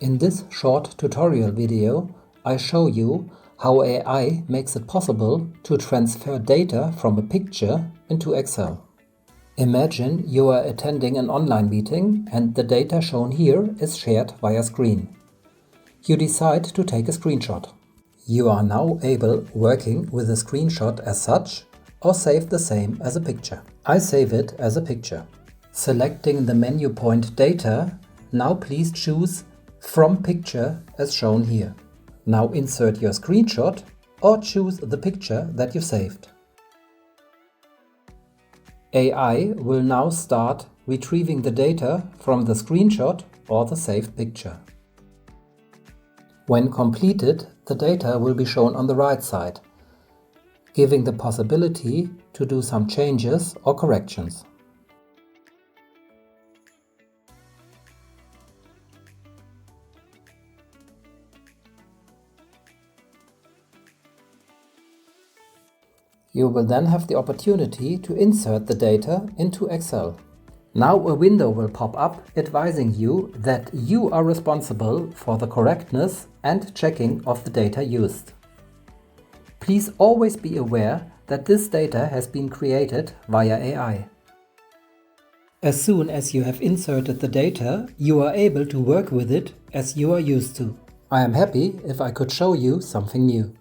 In this short tutorial video, I show you how AI makes it possible to transfer data from a picture into Excel. Imagine you are attending an online meeting and the data shown here is shared via screen. You decide to take a screenshot. You are now able working with a screenshot as such or save the same as a picture. I save it as a picture. Selecting the menu point Data, now please choose From Picture as shown here. Now insert your screenshot or choose the picture that you saved. AI will now start retrieving the data from the screenshot or the saved picture. When completed, the data will be shown on the right side, giving the possibility to do some changes or corrections. You will then have the opportunity to insert the data into Excel. Now a window will pop up advising you that you are responsible for the correctness and checking of the data used. Please always be aware that this data has been created via AI. As soon as you have inserted the data, you are able to work with it as you are used to. I am happy if I could show you something new.